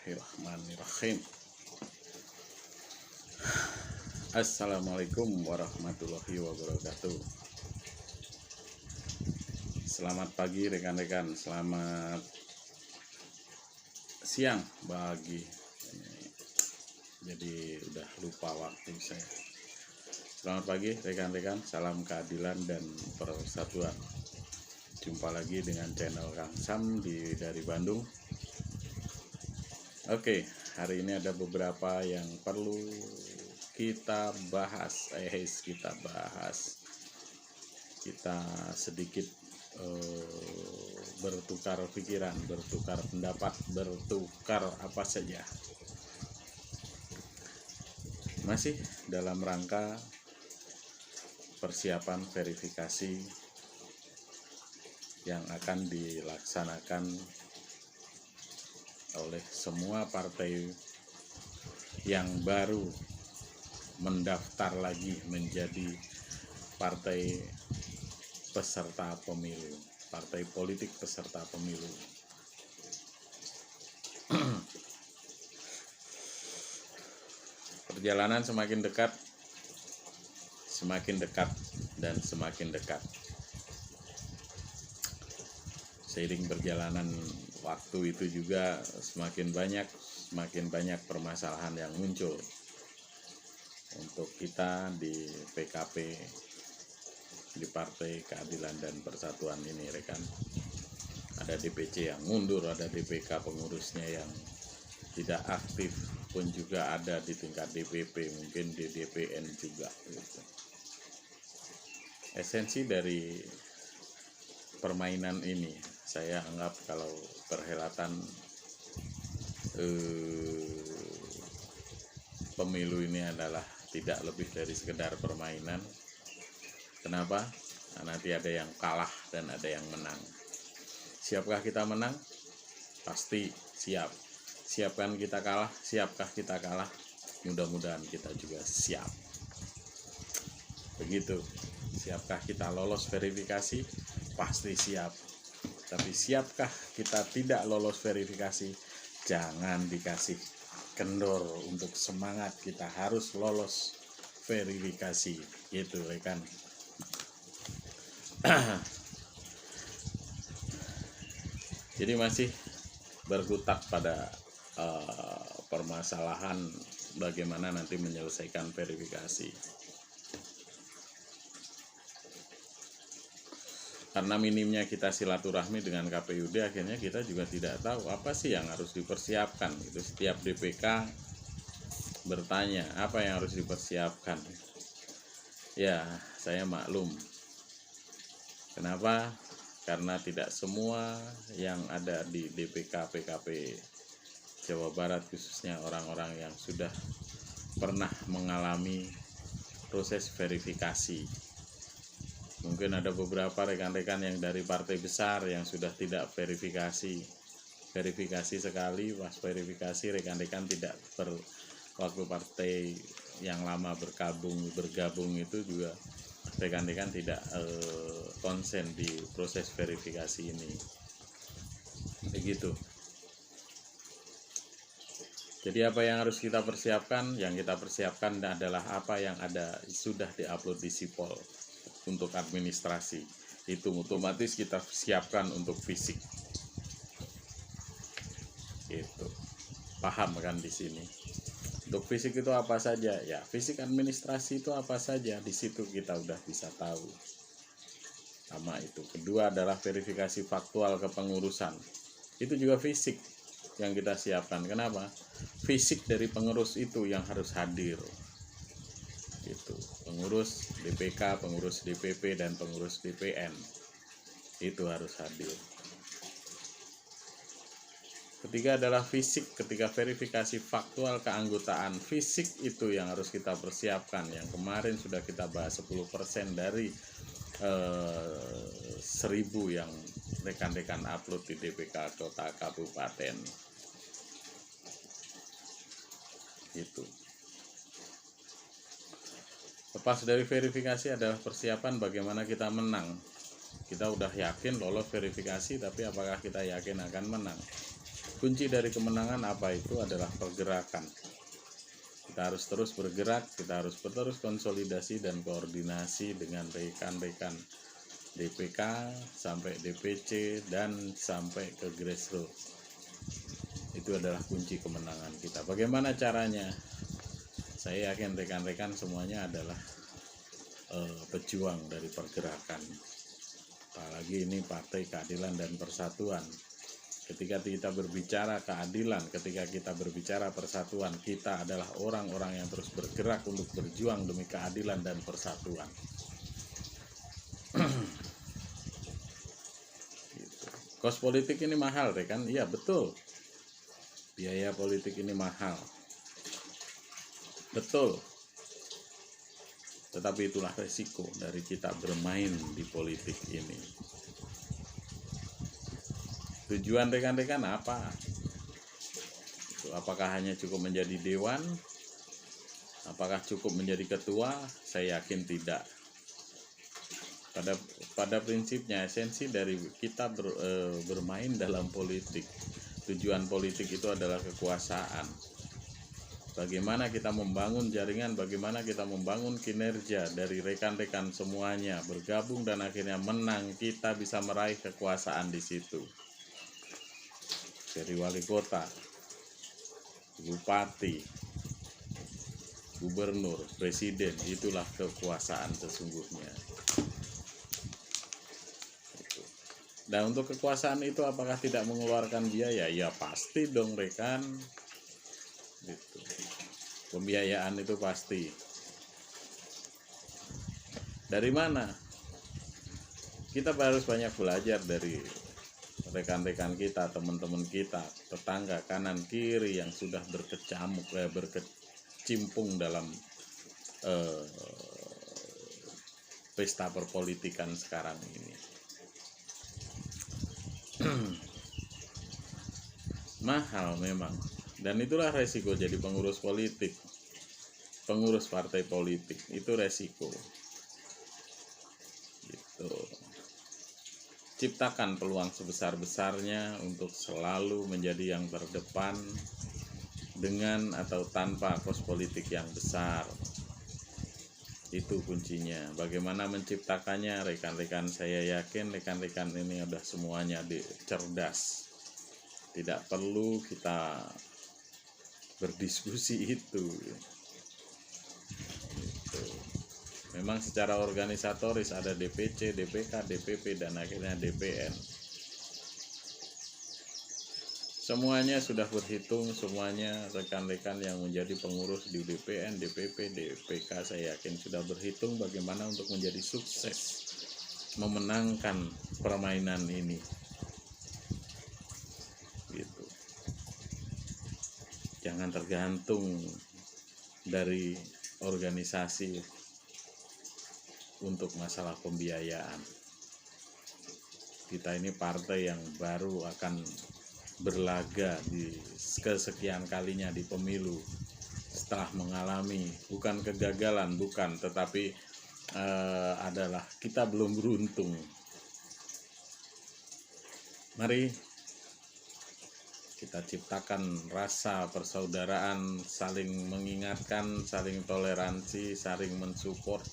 Bismillahirrahmanirrahim. Assalamualaikum warahmatullahi wabarakatuh. Selamat pagi rekan-rekan, selamat siang bagi jadi udah lupa waktu saya. Selamat pagi rekan-rekan, salam keadilan dan persatuan. Jumpa lagi dengan channel Kang Sam dari Bandung. Oke, hari ini ada beberapa yang perlu kita bahas. Kita sedikit bertukar pikiran, bertukar pendapat, bertukar apa saja. Masih dalam rangka persiapan verifikasi yang akan dilaksanakan oleh semua partai yang baru mendaftar lagi menjadi partai peserta pemilu, partai politik peserta pemilu. Perjalanan semakin dekat dan semakin dekat. Seiring perjalanan waktu itu juga semakin banyak permasalahan yang muncul untuk kita di PKP, di Partai Keadilan dan Persatuan ini rekan. Ada DPC yang mundur, ada DPK pengurusnya yang tidak aktif pun juga ada di tingkat DPP, mungkin di DPN juga gitu. Esensi dari permainan ini saya anggap kalau perhelatan pemilu ini adalah tidak lebih dari sekedar permainan. Kenapa? Nah, nanti ada yang kalah dan ada yang menang. Siapkah kita menang? Pasti siap. Siapkan kita kalah? Siapkah kita kalah? Mudah-mudahan kita juga siap. Begitu. Siapkah kita lolos verifikasi? Pasti siap. Tapi siapkah kita tidak lolos verifikasi? Jangan dikasih kendor untuk semangat, kita harus lolos verifikasi. Gitu rekan. Jadi masih berkutat pada permasalahan bagaimana nanti menyelesaikan verifikasi. Karena minimnya kita silaturahmi dengan KPUD, akhirnya kita juga tidak tahu apa sih yang harus dipersiapkan. Itu setiap DPK bertanya apa yang harus dipersiapkan. Ya, saya maklum. Kenapa? Karena tidak semua yang ada di DPK PKP Jawa Barat, khususnya orang-orang yang sudah pernah mengalami proses verifikasi. Mungkin ada beberapa rekan-rekan yang dari partai besar yang sudah tidak verifikasi sekali, pas verifikasi rekan-rekan tidak waktu partai yang lama bergabung itu juga rekan-rekan tidak konsen di proses verifikasi ini. Begitu. Jadi apa yang harus kita persiapkan? Yang kita persiapkan adalah apa yang ada sudah diupload di Sipol. Untuk administrasi itu otomatis kita siapkan untuk fisik. Itu paham kan di sini. Untuk fisik itu apa saja? Ya, fisik administrasi itu apa saja? Di situ kita udah bisa tahu. Sama itu. Kedua adalah verifikasi faktual kepengurusan. Itu juga fisik yang kita siapkan. Kenapa? Fisik dari pengurus itu yang harus hadir. Itu pengurus DPK, pengurus DPP dan pengurus DPN itu harus hadir. Ketiga adalah fisik. Ketika verifikasi faktual keanggotaan, fisik itu yang harus kita persiapkan. Yang kemarin sudah kita bahas 10% dari 1000 yang rekan-rekan upload di DPK kota kabupaten. Itu. Lepas dari verifikasi adalah persiapan bagaimana kita menang. Kita udah yakin lolos verifikasi, tapi apakah kita yakin akan menang? kunci dari kemenangan apa itu adalah pergerakan. Kita harus terus bergerak, kita harus terus konsolidasi dan koordinasi dengan rekan-rekan DPK sampai DPC dan sampai ke grassroots. Itu adalah kunci kemenangan kita. Bagaimana caranya? Saya yakin rekan-rekan semuanya adalah pejuang dari pergerakan. Apalagi ini Partai Keadilan dan Persatuan. Ketika kita berbicara keadilan, ketika kita berbicara persatuan, kita adalah orang-orang yang terus bergerak untuk berjuang demi keadilan dan persatuan. Gitu. Kos politik ini mahal, rekan? Iya, betul. Biaya politik ini mahal. Betul. Tetapi itulah resiko dari kita bermain di politik ini. Tujuan rekan-rekan apa? Apakah hanya cukup menjadi dewan? Apakah cukup menjadi ketua? Saya yakin tidak. Pada prinsipnya, esensi dari kita bermain dalam politik, tujuan politik itu adalah kekuasaan. Bagaimana kita membangun jaringan, bagaimana kita membangun kinerja dari rekan-rekan semuanya bergabung dan akhirnya menang, kita bisa meraih kekuasaan di situ. Dari wali kota, bupati, gubernur, presiden, itulah kekuasaan sesungguhnya. Dan untuk kekuasaan itu apakah tidak mengeluarkan biaya? Ya pasti dong rekan. Gitu. Pembiayaan itu pasti. Dari mana? Kita harus banyak belajar dari rekan-rekan kita, teman-teman kita, tetangga kanan kiri yang sudah berkecimpung dalam pesta perpolitikan sekarang ini. Mahal memang, dan itulah resiko jadi pengurus politik, pengurus partai politik, itu resiko. Gitu. Ciptakan peluang sebesar-besarnya untuk selalu menjadi yang terdepan dengan atau tanpa kos politik yang besar. Itu kuncinya. Bagaimana menciptakannya, rekan-rekan saya yakin rekan-rekan ini sudah semuanya cerdas. Tidak perlu kita berdiskusi itu. Memang secara organisatoris ada DPC, DPK, DPP, dan akhirnya DPN. Semuanya sudah berhitung, semuanya rekan-rekan yang menjadi pengurus di DPN, DPP, DPK saya yakin sudah berhitung bagaimana untuk menjadi sukses memenangkan permainan ini. Gitu. Jangan tergantung dari organisasi untuk masalah pembiayaan. Kita ini partai yang baru akan berlaga di kesekian kalinya di pemilu setelah mengalami bukan kegagalan, bukan, tetapi adalah kita belum beruntung. Mari kita ciptakan rasa persaudaraan, saling mengingatkan, saling toleransi, saling mensupport.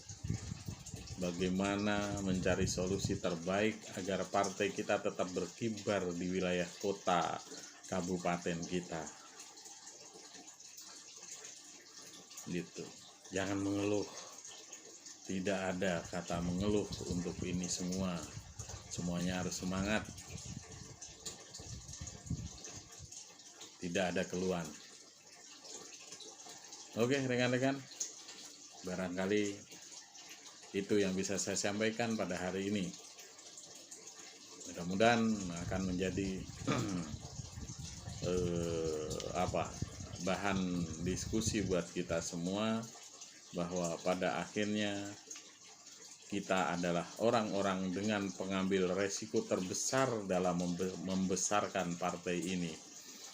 Bagaimana mencari solusi terbaik agar partai kita tetap berkibar di wilayah kota, kabupaten kita. Gitu. Jangan mengeluh. Tidak ada kata mengeluh untuk ini semua. Semuanya harus semangat. Tidak ada keluhan. Oke, rekan-rekan. Barangkali itu yang bisa saya sampaikan pada hari ini. Mudah-mudahan akan menjadi bahan diskusi buat kita semua, bahwa pada akhirnya kita adalah orang-orang dengan pengambil resiko terbesar dalam membesarkan partai ini.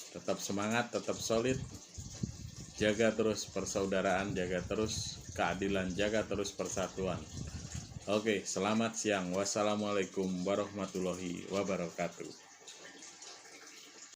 Tetap semangat, tetap solid, jaga terus persaudaraan, jaga terus keadilan, jaga terus persatuan. Oke, selamat siang. Wassalamualaikum warahmatullahi wabarakatuh.